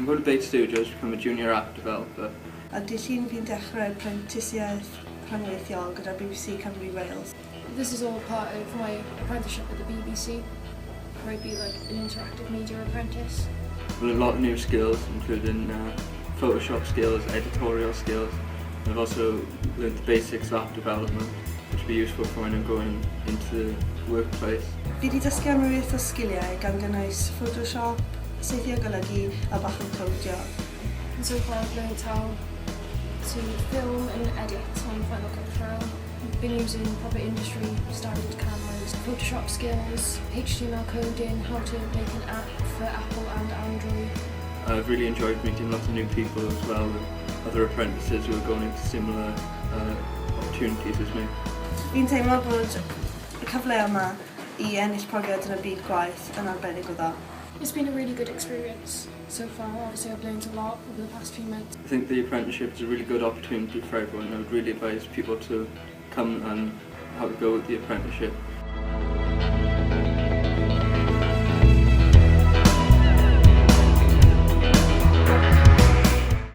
I'm going to Bait Studios to become a junior app developer. A dydd Llun fi'n dechrau Prentisiad Prentisiaid gyda BBC Cymru Wales. This is all part of my apprenticeship at the BBC, where I'd be like an interactive media apprentice. With a lot of new skills, including Photoshop skills, editorial skills. I've also learned the basics of app development, which will be useful for when I'm going into the workplace. Fi wedi dysgu am rywbeth o sgiliau gan gynnwys Photoshop, saethu o golygu a bach o codio. And so far I've learned how to film and edit on Final Cut Pro. I've been using proper industry standard cameras, Photoshop skills, HTML coding, how to make an app for Apple and Android. I've really enjoyed meeting lots of new people as well, and other apprentices who are going into similar opportunities as me. Fi'n teimlo bod y cyfle yma I ennill profiad yn y byd gwaith yn arbennig o dda. It's been a really good experience so far. Obviously I've learned a lot over the past few months. I think the apprenticeship is a really good opportunity for everyone. I would really advise people to come and have a go at the apprenticeship.